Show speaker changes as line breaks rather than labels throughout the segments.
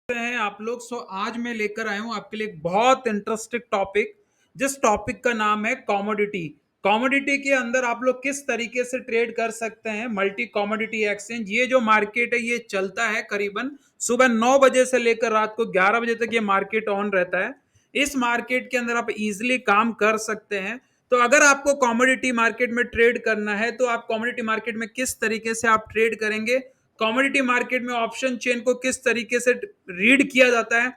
हैं आप लोग। आज मैं लेकर आया हूं आपके लिए एक बहुत इंटरेस्टिंग टॉपिक। जिस टॉपिक का नाम है कमोडिटी। कमोडिटी के अंदर आप लोग किस तरीके से ट्रेड कर सकते हैं। मल्टी कमोडिटी एक्सचेंज, ये जो मार्केट है ये चलता है करीबन सुबह 9 बजे से लेकर रात को 11 बजे तक ये मार्केट ऑन रहता है। इस मार्केट के अंदर आप इजीली काम कर सकते हैं। तो अगर आपको कमोडिटी मार्केट में ट्रेड करना है तो आप कमोडिटी मार्केट में किस तरीके से आप ट्रेड करेंगे, कमोडिटी मार्केट में ऑप्शन चेन को किस तरीके से रीड किया जाता है,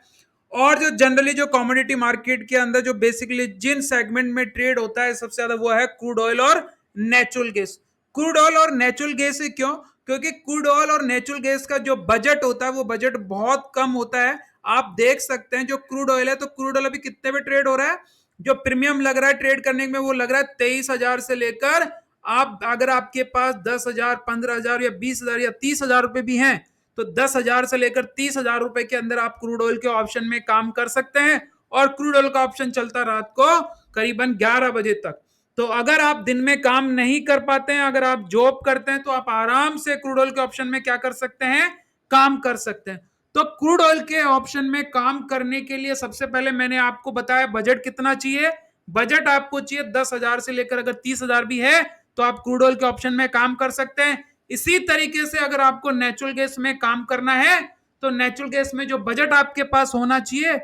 और जो जनरली जो कमोडिटी मार्केट के अंदर जो बेसिकली जिन सेगमेंट में ट्रेड होता है सबसे ज्यादा वो है क्रूड ऑयल और नेचुरल गैस। क्रूड ऑयल और नेचुरल गैस क्यों? क्योंकि क्रूड ऑयल और नेचुरल गैस का जो बजट होता है वो बजट बहुत कम होता है। आप देख सकते हैं जो क्रूड ऑयल है, तो क्रूड ऑयल अभी कितने पे ट्रेड हो रहा है? जो प्रीमियम लग रहा है ट्रेड करने में वो लग रहा है 23,000 से लेकर, आप अगर आपके पास 10,000, 15,000 या 20,000 या 30,000 रुपए भी हैं तो 10,000 से लेकर 30,000 रुपए के अंदर आप क्रूड ऑयल के ऑप्शन में काम कर सकते हैं। और क्रूड ऑयल का ऑप्शन चलता रात को करीबन 11 बजे तक। तो अगर आप दिन में काम नहीं कर पाते हैं, अगर आप जॉब करते हैं, तो आप आराम से क्रूड ऑयल के ऑप्शन में क्या कर सकते हैं, काम कर सकते हैं। तो क्रूड ऑयल के ऑप्शन में काम करने के लिए सबसे पहले मैंने आपको बताया बजट कितना चाहिए। बजट आपको चाहिए 10,000 से लेकर अगर 30,000 भी है तो आप क्रूड ऑयल के ऑप्शन में काम कर सकते हैं। इसी तरीके से अगर आपको नेचुरल गैस में काम करना है तो नेचुरल गैस में जो बजट आपके पास होना चाहिए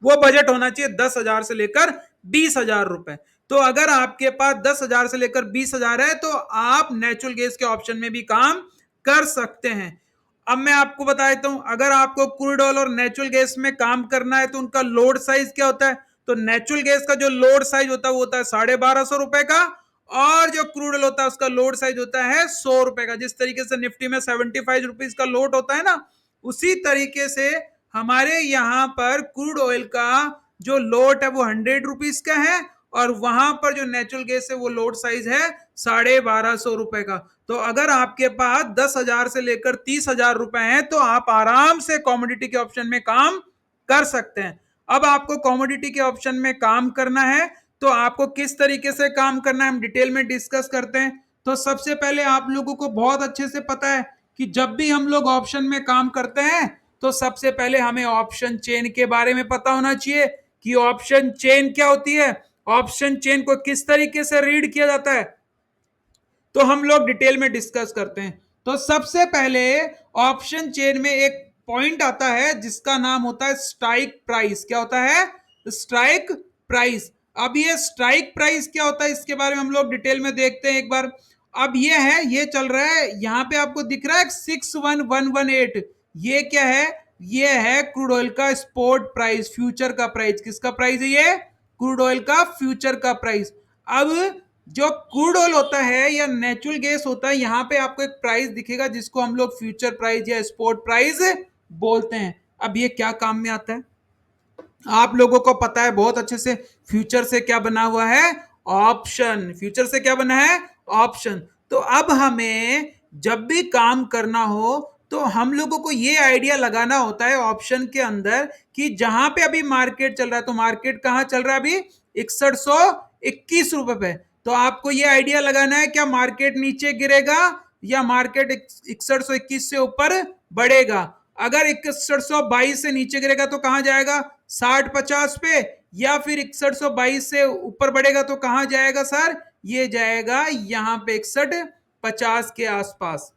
वो बजट होना चाहिए 10,000 से लेकर 20,000 रुपए। तो अगर आपके पास 10,000 से लेकर 20,000 है तो आप नेचुरल गैस के ऑप्शन में भी काम कर सकते हैं। अब मैं आपको बता देता हूं, अगर आपको क्रूड ऑयल और नेचुरल गैस में काम करना है तो उनका लोड साइज क्या होता है। तो नेचुरल गैस का जो लोड साइज होता है वो होता है 1250 रुपए का, और जो क्रूड ऑयल होता है उसका लोड साइज होता है 100 रुपए का। जिस तरीके से निफ्टी में 75 रुपीज का लोड होता है ना, उसी तरीके से हमारे यहाँ पर क्रूड ऑयल का जो लोड है वो 100 रुपीज का है, और वहां पर जो नेचुरल गैस है वो लोड साइज है 1250 रुपए का। तो अगर आपके पास 10,000 से लेकर 30,000 रुपए हैं तो आप आराम से कॉमोडिटी के ऑप्शन में काम कर सकते हैं। अब आपको कॉमोडिटी के ऑप्शन में काम करना है तो आपको किस तरीके से काम करना है हम डिटेल में डिस्कस करते हैं। तो सबसे पहले आप लोगों को बहुत अच्छे से पता है कि जब भी हम लोग ऑप्शन में काम करते हैं तो सबसे पहले हमें ऑप्शन चेन के बारे में पता होना चाहिए कि ऑप्शन चेन क्या होती है, ऑप्शन चेन को किस तरीके से रीड किया जाता है। तो हम लोग डिटेल में डिस्कस करते हैं। तो सबसे पहले ऑप्शन चेन में एक पॉइंट आता है जिसका नाम होता है स्ट्राइक प्राइस। क्या होता है? Strike price. अब ये स्ट्राइक प्राइस क्या होता है इसके बारे में हम लोग डिटेल में देखते हैं एक बार। अब ये है, ये चल रहा है, यहां पे आपको दिख रहा है 61,118। ये क्या है? ये है क्रूड ऑयल का स्पॉट प्राइस, फ्यूचर का प्राइस। किसका प्राइस है ये? क्रूड ऑयल का फ्यूचर का प्राइस। अब जो क्रूड ऑयल होता है या नेचुरल गैस होता है, यहां पे आपको एक प्राइस दिखेगा जिसको हम लोग फ्यूचर प्राइस या स्पॉट प्राइस बोलते हैं। अब ये क्या काम में आता है आप लोगों को पता है बहुत अच्छे से। फ्यूचर से क्या बना हुआ है? ऑप्शन। फ्यूचर से क्या बना है? ऑप्शन। तो अब हमें जब भी काम करना हो तो हम लोगों को ये आइडिया लगाना होता है ऑप्शन के अंदर कि जहां पे अभी मार्केट चल रहा है, तो मार्केट कहां चल रहा है अभी? 6121 रुपए पे। तो आपको ये आइडिया लगाना है क्या मार्केट नीचे गिरेगा या मार्केट 6121 से ऊपर बढ़ेगा। अगर 6122 से नीचे गिरेगा तो कहां जाएगा? 60-50 पे। या फिर 6122 से ऊपर बढ़ेगा तो कहां जाएगा सर? ये जाएगा यहां पे 6150 के आसपास।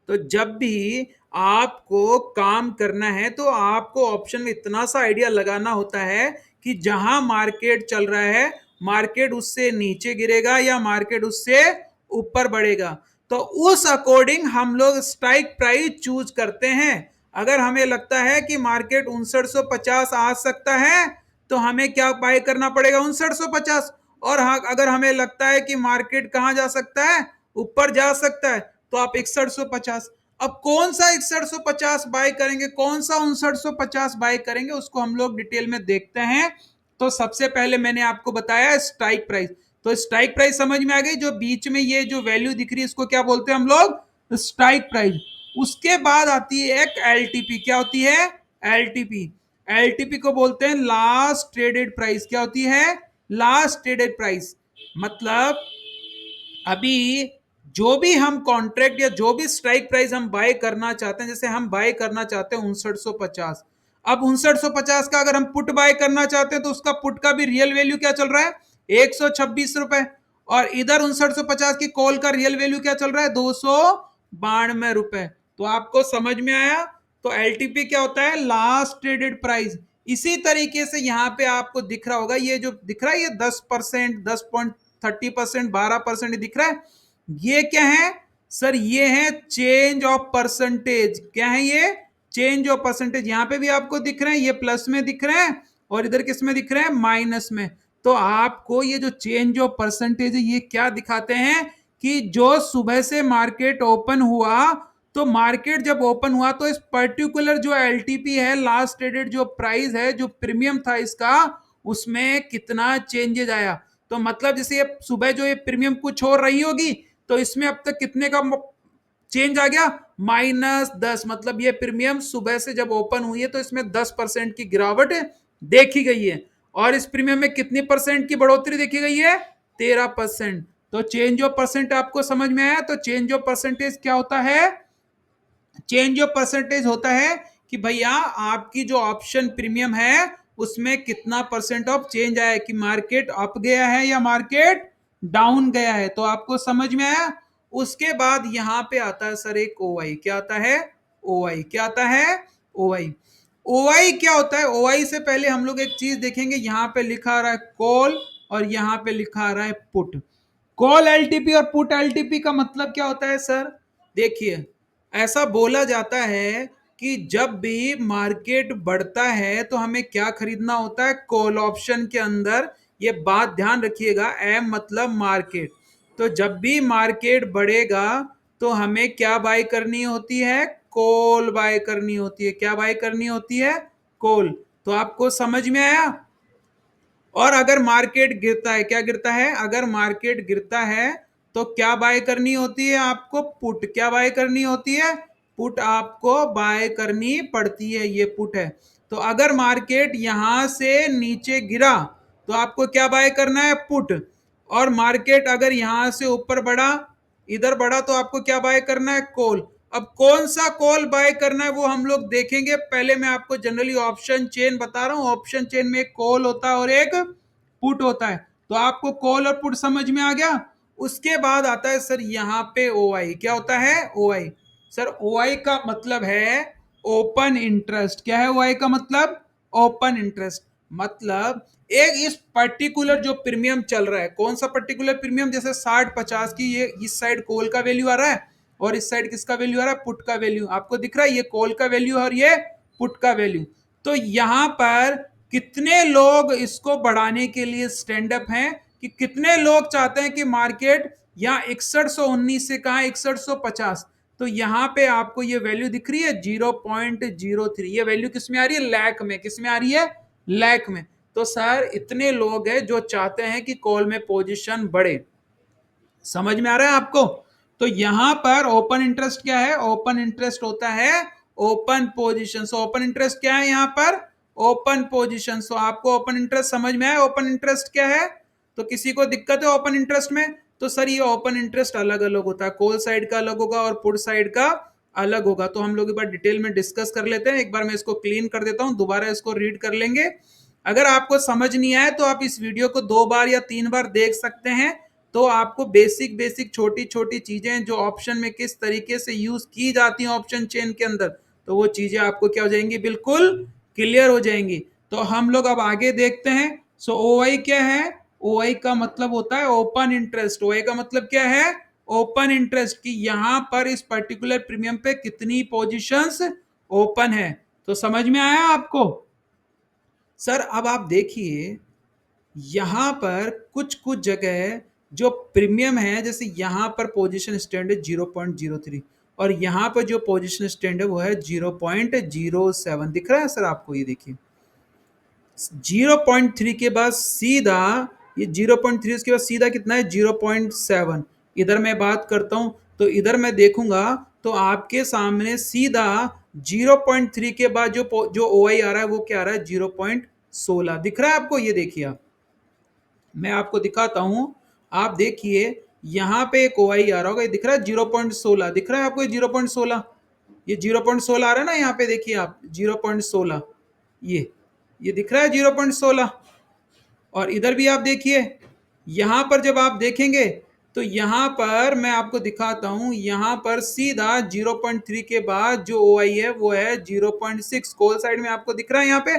तो जब भी आपको काम करना है तो आपको ऑप्शन में इतना सा आइडिया लगाना होता है कि जहां मार्केट चल रहा है, मार्केट उससे नीचे गिरेगा या मार्केट उससे ऊपर बढ़ेगा। तो उस अकॉर्डिंग हम लोग स्ट्राइक प्राइस चूज करते हैं। अगर हमें लगता है कि मार्केट 5950 आ सकता है तो हमें क्या बाय करना पड़ेगा? 5950। और हाँ, अगर हमें लगता है कि मार्केट कहां जा सकता है, ऊपर जा सकता है, तो आप 6150। अब कौन सा 6150 बाय करेंगे, कौन सा 5950 बाय करेंगे, उसको हम लोग डिटेल में देखते हैं। तो सबसे पहले मैंने आपको बताया स्ट्राइक प्राइस। तो स्ट्राइक प्राइस समझ में आ गई? जो बीच में ये जो वैल्यू दिख रही है इसको क्या बोलते हैं हम लोग? Strike price. उसके बाद आती है एक एलटीपी। क्या होती है? एलटीपी। एलटीपी को बोलते हैं लास्ट ट्रेडेड प्राइस। क्या होती है? Last traded price. मतलब अभी जो भी हम कॉन्ट्रैक्ट या जो भी स्ट्राइक प्राइस हम बाय करना चाहते हैं, जैसे हम बाय करना चाहते हैं 5950, अब 5950 का अगर हम पुट बाय करना चाहते हैं तो उसका पुट का भी रियल वैल्यू क्या चल रहा है, 126 रुपए, और इधर 5950 की कॉल का रियल वैल्यू क्या चल रहा है, 292 रुपए। तो आपको समझ में आया। तो एलटीपी क्या होता है, लास्ट ट्रेडेड प्राइस। इसी तरीके से यहां पे आपको दिख रहा होगा, ये जो दिख रहा है ये 10%, 10.30%, 12% दिख रहा है, ये क्या है सर, ये है चेंज ऑफ परसेंटेज। क्या है ये, चेंज ऑफ परसेंटेज। यहां पे भी आपको दिख रहे हैं, ये प्लस में दिख रहे हैं और इधर किस में दिख रहे हैं, माइनस में। तो आपको ये जो चेंज ऑफ परसेंटेज है ये क्या दिखाते हैं कि जो सुबह से मार्केट ओपन हुआ, तो मार्केट जब ओपन हुआ तो इस पर्टिकुलर जो एलटीपी है, लास्ट ट्रेडेड जो प्राइस है, जो प्रीमियम था इसका, उसमें कितना चेंजेज आया। तो मतलब जैसे ये सुबह जो ये प्रीमियम कुछ हो रही होगी, तो इसमें अब तक कितने का चेंज आ गया, -10। मतलब ये प्रीमियम सुबह से जब ओपन हुई है तो इसमें 10% की गिरावट देखी गई है, और इस प्रीमियम में कितनी परसेंट की बढ़ोतरी देखी गई है, 13%। तो चेंज ऑफ परसेंट आपको समझ में आया। तो चेंज ऑफ परसेंटेज क्या होता है, चेंज ऑफ परसेंटेज होता है कि भैया आपकी जो ऑप्शन प्रीमियम है उसमें कितना परसेंट ऑफ चेंज आया है, कि मार्केट अप गया है या मार्केट डाउन गया है। तो आपको समझ में आया। उसके बाद यहां पे आता है सर एक ओआई। क्या आता है, ओआई। क्या आता है, ओआई। ओआई क्या होता है, ओआई से पहले हम लोग एक चीज देखेंगे। यहां पे लिखा आ रहा है कॉल और यहां पे लिखा आ रहा है पुट। कॉल एलटीपी और पुट एलटीपी का मतलब क्या होता है सर, देखिए ऐसा बोला जाता है कि जब भी मार्केट बढ़ता है तो हमें क्या खरीदना होता है, कॉल ऑप्शन के अंदर। ये बात ध्यान रखिएगा, एम मतलब मार्केट। तो जब भी मार्केट बढ़ेगा तो हमें क्या बाय करनी होती है, कॉल बाय करनी होती है। क्या बाय करनी होती है, कॉल। तो आपको समझ में आया। और अगर मार्केट गिरता है, क्या गिरता है, अगर मार्केट गिरता है तो क्या बाय करनी होती है आपको, पुट। क्या बाय करनी होती है, पुट आपको बाय करनी पड़ती है, ये पुट है। तो अगर मार्केट यहां से नीचे गिरा तो आपको क्या बाय करना है, पुट। और मार्केट अगर यहां से ऊपर बढ़ा, इधर बढ़ा, तो आपको क्या बाय करना है, कॉल। अब कौन सा कॉल बाय करना है वो हम लोग देखेंगे। पहले मैं आपको जनरली ऑप्शन चेन बता रहा हूं। ऑप्शन चेन में एक कॉल होता है और एक पुट होता है। तो आपको कॉल और पुट समझ में आ गया। उसके बाद आता है सर यहां पे ओआई। क्या होता है, ओआई। सर ओआई का मतलब है ओपन इंटरेस्ट। क्या है ओआई का मतलब, ओपन इंटरेस्ट। मतलब एक इस पर्टिकुलर जो प्रीमियम चल रहा है, कौन सा पर्टिकुलर प्रीमियम, जैसे 60-50 की, ये इस साइड कॉल का वैल्यू आ रहा है और इस साइड किसका वैल्यू आ रहा है, पुट का वैल्यू। आपको दिख रहा है ये कॉल का वैल्यू और ये पुट का वैल्यू। तो यहां पर कितने लोग इसको बढ़ाने के लिए स्टैंड अप हैं, कि कितने लोग चाहते हैं कि मार्केट यहाँ 6119 से कहा 6150। तो यहां पे आपको ये वैल्यू दिख रही है 0.03। ये वैल्यू किसमें आ रही है, लैक में। किसमें आ रही है, लैक में। तो सर इतने लोग हैं जो चाहते हैं कि कॉल में पोजीशन बढ़े। समझ में आ रहा है आपको। तो यहां पर ओपन इंटरेस्ट क्या है, ओपन इंटरेस्ट होता है open position. So open interest क्या है यहां पर, ओपन पोजीशन। सो आपको ओपन इंटरेस्ट समझ में आया, ओपन इंटरेस्ट क्या है। तो किसी को दिक्कत है ओपन इंटरेस्ट में, तो सर ये ओपन इंटरेस्ट अलग अलग होता है, कॉल साइड का अलग होगा और पुट साइड का अलग होगा। तो हम लोग एक बार डिटेल में डिस्कस कर लेते हैं। एक बार मैं इसको क्लीन कर देता हूं, दोबारा इसको रीड कर लेंगे। अगर आपको समझ नहीं आया तो आप इस वीडियो को 2 बार या 3 बार देख सकते हैं। तो आपको बेसिक बेसिक छोटी छोटी चीजें जो ऑप्शन में किस तरीके से यूज की जाती हैं ऑप्शन चेन के अंदर, तो वो चीजें आपको क्या हो जाएंगी, बिल्कुल क्लियर हो जाएंगी। तो हम लोग अब आगे देखते हैं। सो ओआई क्या है, ओआई का मतलब होता है ओपन इंटरेस्ट। ओआई का मतलब क्या है, ओपन इंटरेस्ट, कि यहां पर इस पर्टिकुलर प्रीमियम पे कितनी पोजीशंस ओपन है। तो समझ में आया आपको। सर अब आप देखिए यहां पर कुछ कुछ जगह जो प्रीमियम है, जैसे यहां पर पोजीशन स्टैंड है 0.03 और यहां पर जो पोजीशन स्टैंड है वो है 0.07। दिख रहा है सर आपको, ये देखिए 0.3 के बाद सीधा ये 0.3, उसके बाद सीधा कितना है 0.7। इधर मैं बात करता हूं तो इधर मैं देखूंगा तो आपके सामने सीधा 0.3 के बाद जो ओआई आ रहा है वो क्या आ रहा है 0.16। दिख रहा है आपको, ये देखिए आप, मैं आपको दिखाता हूं। आप देखिए यहाँ पे एक OI आ रहा होगा, ये दिख रहा है 0.16, दिख रहा है आपको ये 0.16, ये 0.16 आ रहा है ना, यहाँ पे देखिए आप 0.16, ये दिख रहा है 0.16। और इधर भी आप देखिए, यहां पर जब आप देखेंगे तो यहां पर मैं आपको दिखाता हूं, यहां पर सीधा 0.3 के बाद जो OI है वो है 0.6, कॉल साइड में आपको दिख रहा है यहाँ पे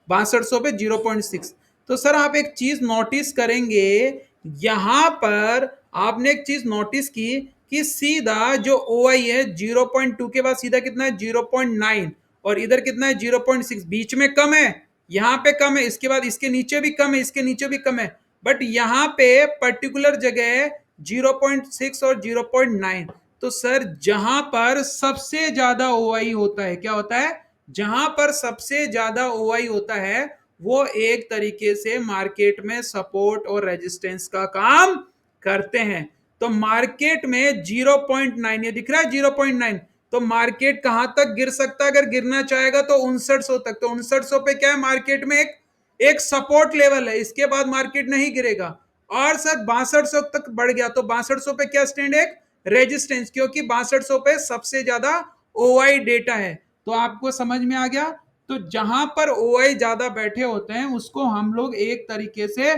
6200 पे 0.6। तो सर आप एक चीज नोटिस करेंगे, यहां पर आपने एक चीज नोटिस की कि सीधा जो OI है 0.2 के बाद सीधा कितना है 0.9, और इधर कितना है 0.6, बीच में कम है, यहाँ पे कम है, इसके बाद इसके नीचे भी कम है, इसके नीचे भी कम है, बट यहाँ पे पर्टिकुलर जगह 0.6 और 0.9। तो सर जहां पर सबसे ज्यादा OI होता है, क्या होता है, जहां पर सबसे ज्यादा OI होता है वो एक तरीके से मार्केट में सपोर्ट और रेजिस्टेंस का काम करते हैं। तो मार्केट में 0.9, ये दिख रहा है 0.9, तो मार्केट कहां तक गिर सकता है, अगर गिरना चाहेगा तो 5900 तक। तो 5900 पे क्या है, मार्केट में एक एक सपोर्ट लेवल है, इसके बाद मार्केट नहीं गिरेगा। और सर 6200 तक बढ़ गया तो 6200 पे क्या स्टैंड है, एक रेजिस्टेंस, क्योंकि 6200 पे सबसे ज्यादा OI डेटा है। तो आपको समझ में आ गया। तो जहां पर OI ज्यादा बैठे होते हैं उसको हम लोग एक तरीके से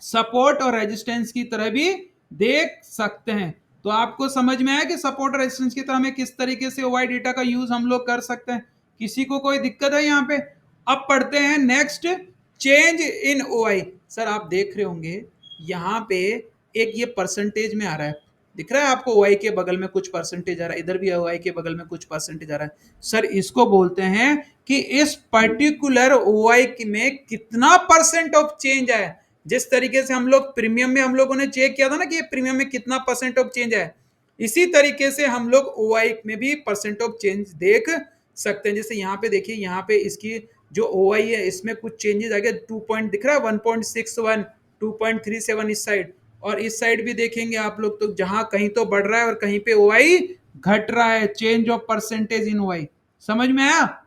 सपोर्ट और रेजिस्टेंस की तरह भी देख सकते हैं। तो आपको समझ में आया कि सपोर्ट और रेजिस्टेंस की तरह हमें किस तरीके से OI डेटा का यूज हम लोग कर सकते हैं। किसी को कोई दिक्कत है यहाँ पे? अब पढ़ते हैं next, change in OI। Sir आप देख रहे होंगे यहाँ पे एक ये परसेंटेज में आ रहा है, दिख रहा है आपको, OI के बगल में कुछ परसेंटेज आ रहा है, इधर भी OI के बगल में कुछ परसेंटेज आ रहा है। सर इसको बोलते हैं कि इस पर्टिकुलर OI में कितना परसेंट ऑफ चेंज है। जिस तरीके से हम लोग प्रीमियम में हम लोगों ने चेक किया था ना कि प्रीमियम में कितना परसेंट ऑफ चेंज है, इसी तरीके से हम लोग OI में भी परसेंट ऑफ चेंज देख सकते हैं। जैसे यहाँ पे देखिए, यहाँ पे इसकी जो OI है इसमें कुछ चेंजेस आ गए, 2 पॉइंट दिख रहा है, 1.61, 2.37 इस साइड, और इस साइड भी देखेंगे आप लोग तो जहां कहीं तो बढ़ रहा है और कहीं पे OI घट रहा है, change of percentage in OI। समझ में आया?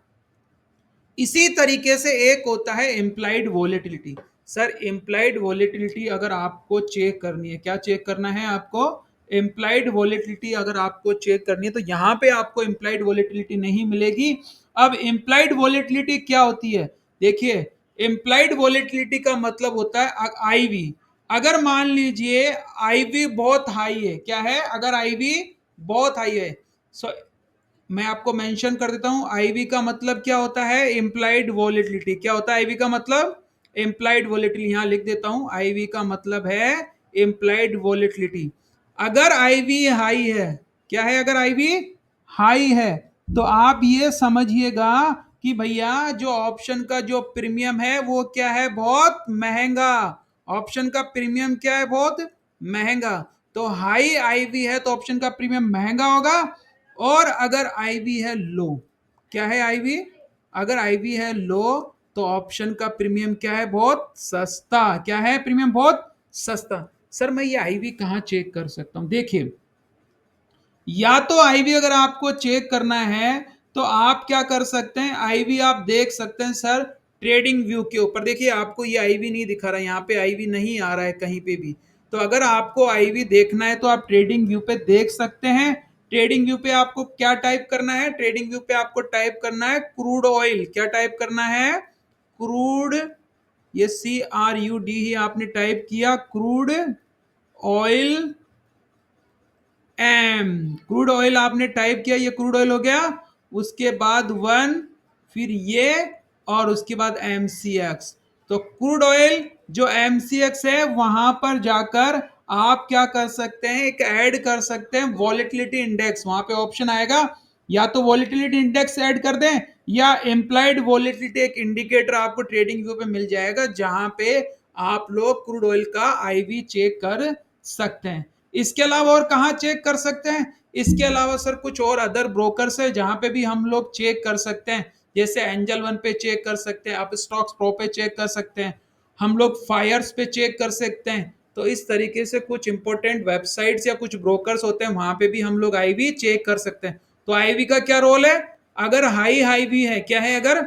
इसी तरीके से एक होता है implied volatility. Sir implied volatility अगर आपको चेक करनी है, क्या चेक करना है आपको, इम्प्लाइड वोलेटिलिटी अगर आपको चेक करनी है तो यहां पे आपको इम्प्लाइड वोलेटिलिटी नहीं मिलेगी। अब इम्प्लाइड वोलेटिलिटी क्या होती है, देखिए इम्प्लाइड वोलेटिलिटी का मतलब होता है आईवी। अगर मान लीजिए आईवी बहुत हाई है, क्या है, अगर आईवी बहुत हाई है, सो मैं आपको मेंशन कर देता हूं, आईवी का मतलब क्या होता है, इंप्लाइड वोलेटिलिटी। क्या होता है आईवी का मतलब, इंप्लाइड वोलेटिलिटी, यहां लिख देता हूं, आईवी का मतलब है इंप्लाइड वोलेटिलिटी। अगर आईवी हाई है, क्या है, अगर आईवी हाई है तो आप ये समझिएगा कि भैया जो ऑप्शन का जो प्रीमियम है वो क्या है, बहुत महंगा। ऑप्शन का प्रीमियम क्या है, बहुत महंगा। तो हाई आईवी है तो ऑप्शन का प्रीमियम महंगा होगा। और अगर आईवी है लो, क्या है आईवी, अगर आईवी है लो तो ऑप्शन का प्रीमियम क्या है, बहुत सस्ता। क्या है, प्रीमियम बहुत सस्ता। सर मैं ये आईवी कहां चेक कर सकता हूं, देखिए या तो आईवी अगर आपको चेक करना है तो आप क्या कर सकते हैं, आईवी आप देख सकते हैं सर ट्रेडिंग व्यू के ऊपर। देखिए आपको ये आईवी नहीं दिखा रहा है, यहाँ पे आईवी नहीं आ रहा है कहीं पे भी। तो अगर आपको आईवी देखना है तो आप ट्रेडिंग व्यू पे देख सकते हैं। ट्रेडिंग व्यू पे आपको क्या टाइप करना है, ट्रेडिंग व्यू पे आपको टाइप करना है क्रूड ऑयल। क्या टाइप करना है, क्रूड, ये CRUD ही आपने टाइप किया, crude oil um, crude oil आपने टाइप किया, ये क्रूड ऑयल हो गया। उसके बाद वन, फिर ये, और उसके बाद MCX। तो क्रूड ऑयल जो MCX है वहां पर जाकर आप क्या कर सकते हैं, एक ऐड कर सकते हैं वॉलेटिलिटी इंडेक्स। वहां पे ऑप्शन आएगा, या तो वॉलेटिलिटी इंडेक्स ऐड कर दें या इम्प्लाइड वॉलेटिलिटी एक इंडिकेटर आपको ट्रेडिंग व्यू पे मिल जाएगा, जहां पे आप लोग क्रूड ऑयल का आईवी चेक कर सकते हैं। इसके अलावा और कहाँ चेक कर सकते हैं, इसके अलावा सर कुछ और अदर ब्रोकर्स है जहां पे भी हम लोग चेक कर सकते हैं। जैसे एंजल वन पे चेक कर सकते हैं, आप स्टॉक्स प्रो पे चेक कर सकते हैं, हम लोग फायर्स पे चेक कर सकते हैं। तो इस तरीके से कुछ इंपॉर्टेंट वेबसाइट्स या कुछ ब्रोकर्स होते हैं, वहां पे भी हम लोग आईवी चेक कर सकते हैं। तो आईवी का क्या रोल है, अगर हाई आईवी है, क्या है, अगर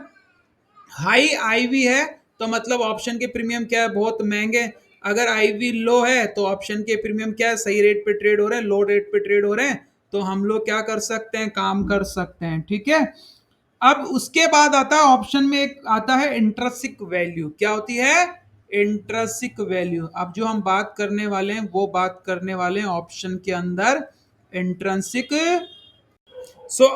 हाई आईवी है तो मतलब ऑप्शन के प्रीमियम क्या है, बहुत महंगे। अगर आईवी लो है तो ऑप्शन के प्रीमियम क्या है, सही रेट पे ट्रेड हो रहे हैं, लो रेट पे ट्रेड हो रहे हैं, तो हम लोग क्या कर सकते हैं, काम कर सकते हैं। ठीक है, अब उसके बाद आता है ऑप्शन में एक आता है इंट्रिंसिक वैल्यू। क्या होती है, इंट्रिंसिक वैल्यू। अब जो हम बात करने वाले हैं वो बात करने वाले हैं ऑप्शन के अंदर इंट्रिंसिक।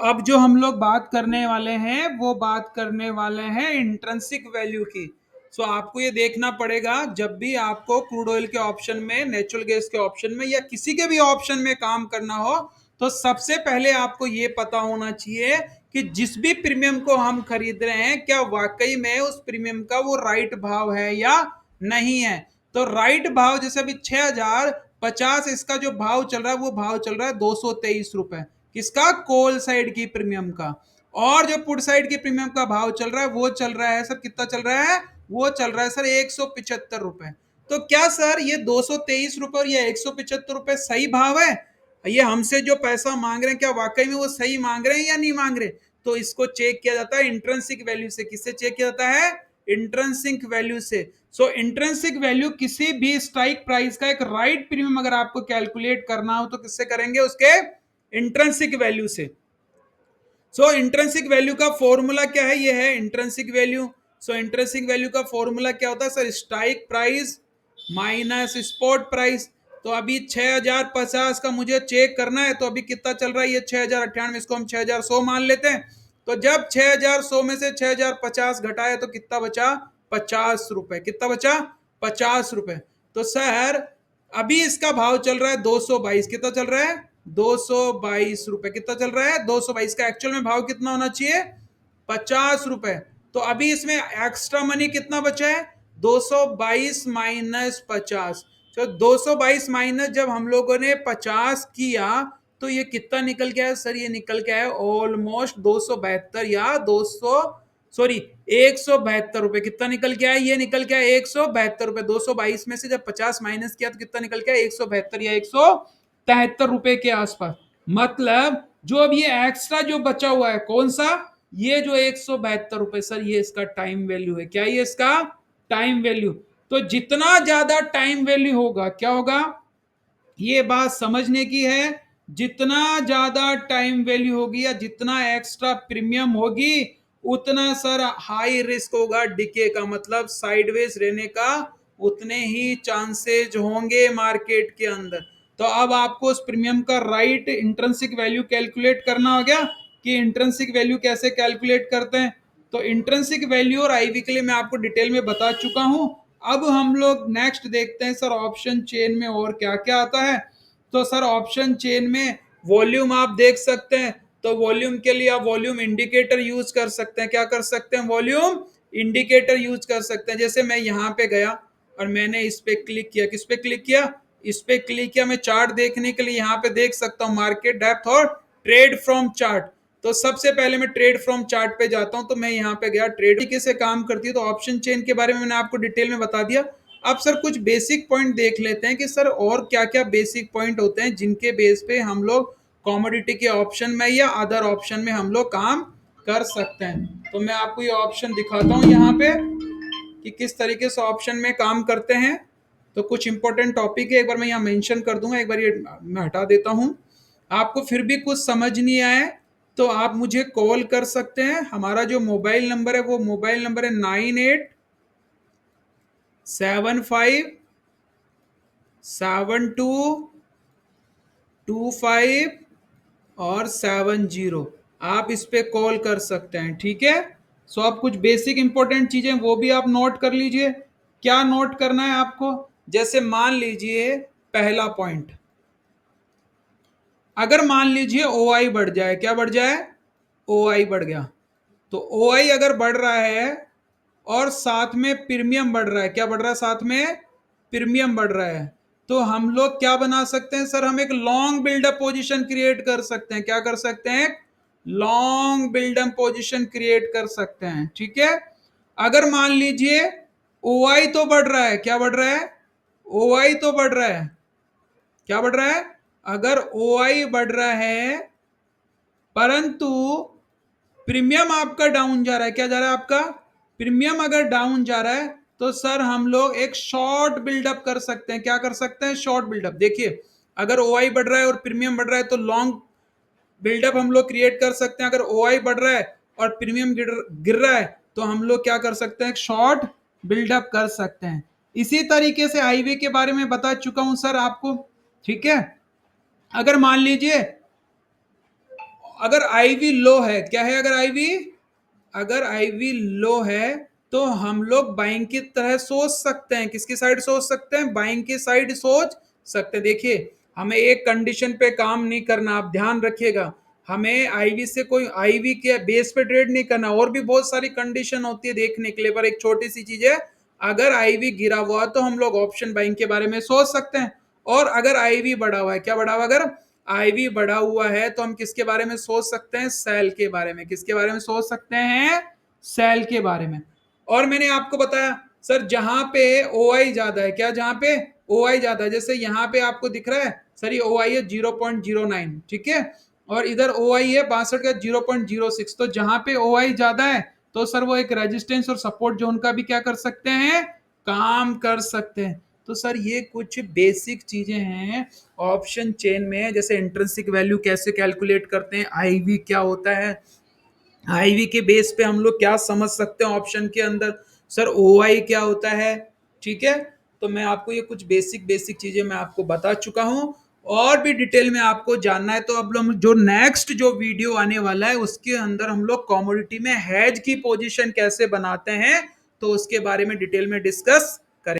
अब जो हम लोग बात करने वाले हैं वो बात करने वाले हैं इंट्रिंसिक वैल्यू की। आपको ये देखना पड़ेगा जब भी आपको क्रूड ऑयल के ऑप्शन में, नेचुरल गैस के ऑप्शन में या किसी के भी ऑप्शन में काम करना हो, तो सबसे पहले आपको ये पता होना चाहिए कि जिस भी प्रीमियम को हम खरीद रहे हैं क्या वाकई में उस प्रीमियम का वो राइट भाव है या नहीं है। तो राइट भाव, जैसे अभी 6050 इसका जो भाव चल रहा है वो भाव चल रहा है 223 रुपए, किसका, कोल साइड की प्रीमियम का। और जो पुट साइड की प्रीमियम का भाव चल रहा है वो चल रहा है सर, कितना चल रहा है, वो चल रहा है सर 175 रुपए। तो क्या सर ये 223 रुपए और ये 175 रुपए सही भाव है, ये हमसे जो पैसा मांग रहे हैं क्या वाकई में वो सही मांग रहे हैं या नहीं मांग रहे। तो इसको चेक किया जाता है इंट्रिंसिक वैल्यू से। किससे चेक किया जाता है, इंट्रिंसिक वैल्यू से। इंट्रिंसिक वैल्यू किसी भी स्ट्राइक प्राइस का एक राइट प्रीमियम अगर आपको कैलकुलेट करना हो तो किससे करेंगे, उसके इंट्रिंसिक वैल्यू से। इंट्रिंसिक वैल्यू का फॉर्मूला क्या है, ये है इंट्रिंसिक वैल्यू। इंट्रिंसिक वैल्यू का फॉर्मूला क्या होता है sir, strike price minus spot price. तो अभी 6050 का मुझे चेक करना है, तो अभी कितना चल रहा है, ये 6098, इसको हम 6100 मान लेते हैं। तो जब 6100 में से 6050 घटाए तो कितना बचा, 50 रुपए। कितना बचा, 50 रुपए। तो सर अभी इसका भाव चल रहा है 222, कितना चल रहा है, 222 रुपए। कितना चल रहा है, 222 का एक्चुअल में भाव कितना होना चाहिए, 50 रुपए। तो अभी इसमें एक्स्ट्रा मनी कितना बचा है, 222 माइनस 50। तो 222 माइनस जब हम लोगों ने 50 किया तो ये कितना निकल गया है सर, ये निकल गया है ऑलमोस्ट 272 या 200, सॉरी 172 रुपए। कितना निकल गया है, ये निकल गया 172 रुपए। 222 में से जब 50 माइनस किया तो कितना निकल गया, 172 या 173 रुपए के आसपास। मतलब जो अब ये एक्स्ट्रा जो बचा हुआ है कौन सा, ये जो 172 रुपए सर, ये इसका टाइम वैल्यू है। क्या ये इसका टाइम वैल्यू। तो जितना ज्यादा टाइम वैल्यू होगा क्या होगा, ये बात समझने की है, जितना ज्यादा टाइम वैल्यू होगी या जितना एक्स्ट्रा प्रीमियम होगी उतना सर हाई रिस्क होगा डिके का, मतलब साइडवेज रहने का उतने ही चांसेज होंगे मार्केट के अंदर। तो अब आपको उस प्रीमियम का राइट इंट्रिंसिक वैल्यू कैलकुलेट करना हो गया कि इंट्रिंसिक वैल्यू कैसे कैलकुलेट करते हैं। तो इंट्रिंसिक वैल्यू और आईवी के लिए मैं आपको डिटेल में बता चुका हूं। अब हम लोग नेक्स्ट देखते हैं सर ऑप्शन चेन में और क्या क्या आता है। तो सर ऑप्शन चेन में वॉल्यूम आप देख सकते हैं, तो वॉल्यूम के लिए आप वॉल्यूम इंडिकेटर यूज कर सकते हैं। क्या कर सकते हैं, वॉल्यूम इंडिकेटर यूज कर सकते हैं। जैसे मैं यहां पे गया और मैंने इस पे क्लिक किया, किस पे क्लिक किया, इस पे क्लिक किया। मैं चार्ट देखने के लिए यहाँ पे देख सकता हूँ मार्केट डेप्थ और ट्रेड फ्रॉम चार्ट। तो सबसे पहले मैं ट्रेड फ्रॉम चार्ट पे जाता हूं, तो मैं यहाँ पे गया, ट्रेड तरीके से काम करती है। तो ऑप्शन चेन के बारे में मैंने आपको डिटेल में बता दिया। अब सर कुछ बेसिक पॉइंट देख लेते हैं कि सर और क्या क्या बेसिक पॉइंट होते हैं जिनके बेस पे हम लोग कॉमोडिटी के ऑप्शन में या अदर ऑप्शन में हम लोग काम कर सकते हैं। तो मैं आपको ये ऑप्शन दिखाता हूँ यहाँ पे कि किस तरीके से ऑप्शन में काम करते हैं। तो कुछ इंपॉर्टेंट टॉपिक है, एक बार मैं यहाँ मेंशन कर दूंगा, एक बार ये मैं हटा देता हूँ। आपको फिर भी कुछ समझ नहीं आए तो आप मुझे कॉल कर सकते हैं। हमारा जो मोबाइल नंबर है वो मोबाइल नंबर है 98757225 और 70, आप इस पे कॉल कर सकते हैं। ठीक है, आप कुछ बेसिक इंपॉर्टेंट चीजें वो भी आप नोट कर लीजिए। क्या नोट करना है आपको, जैसे मान लीजिए पहला पॉइंट, अगर मान लीजिए ओ आई बढ़ जाए, क्या बढ़ जाए, ओ आई बढ़ गया। तो ओ आई अगर बढ़ रहा है और साथ में प्रीमियम बढ़ रहा है, क्या बढ़ रहा है, साथ में प्रीमियम बढ़ रहा है, तो हम लोग क्या बना सकते हैं सर, हम एक लॉन्ग बिल्डअप पोजीशन क्रिएट कर सकते हैं। क्या कर सकते हैं, लॉन्ग बिल्डअप पोजीशन क्रिएट कर सकते हैं। ठीक है, अगर मान लीजिए ओ आई तो बढ़ रहा है, क्या बढ़ रहा है, ओ आई तो बढ़ रहा है, क्या बढ़ रहा है, अगर ओ आई बढ़ रहा है परंतु प्रीमियम आपका डाउन जा रहा है, क्या जा रहा है आपका, प्रीमियम अगर डाउन जा रहा है तो सर हम लोग एक शॉर्ट बिल्डअप कर सकते हैं। क्या कर सकते हैं? Short buildup. देखिए, अगर ओ आई बढ़ रहा है और प्रीमियम बढ़ रहा है तो लॉन्ग बिल्डअप हम लोग क्रिएट कर सकते हैं। अगर ओ आई बढ़ रहा है और प्रीमियम गिर रहा है तो हम लोग क्या कर सकते हैं? शॉर्ट बिल्डअप कर सकते हैं। इसी तरीके से आईवी के बारे में बता चुका हूं सर आपको, ठीक है। अगर मान लीजिए, अगर आईवी लो है, क्या है? अगर आईवी लो है तो हम लोग बाइंग की तरह सोच सकते हैं। किसकी साइड सोच सकते हैं? बाइंग की साइड सोच सकते हैं। देखिए, हमें एक कंडीशन पे काम नहीं करना, आप ध्यान रखिएगा। हमें आईवी से कोई आईवी के बेस पे ट्रेड नहीं करना, और भी बहुत सारी कंडीशन होती है देखने के लिए, पर एक छोटी सी चीज है, अगर आईवी गिरा हुआ तो हम लोग ऑप्शन बाइंग के बारे में सोच सकते हैं। और अगर आईवी बढ़ा हुआ है, क्या बढ़ा हुआ? अगर आईवी बढ़ा हुआ है तो हम किसके बारे में सोच सकते हैं? सेल के बारे में। किसके बारे में सोच सकते हैं? सेल के बारे में। और मैंने आपको बताया सर, जहां पे ओ आई ज्यादा है, क्या? जहां पे ओ आई ज्यादा है, जैसे यहां पे आपको दिख रहा है सर, ये ओ आई है 0.09, ठीक है, और इधर ओ आई है 62 का 0.06। तो जहां पे ओ आई ज्यादा है तो सर वो एक रेजिस्टेंस और सपोर्ट जोन का भी क्या कर सकते हैं? काम कर सकते हैं। तो सर ये कुछ बेसिक चीजें हैं ऑप्शन चेन में, जैसे इंट्रिंसिक वैल्यू कैसे कैलकुलेट करते हैं, आईवी क्या होता है, आईवी के बेस पे हम लोग क्या समझ सकते हैं ऑप्शन के अंदर, सर ओआई क्या होता है, ठीक है। तो मैं आपको ये कुछ बेसिक बेसिक चीजें मैं आपको बता चुका हूं। और भी डिटेल में आपको जानना है तो अब हम जो नेक्स्ट जो वीडियो आने वाला है उसके अंदर हम लोग कमोडिटी में हेज की पोजीशन कैसे बनाते हैं तो उसके बारे में डिटेल में डिस्कस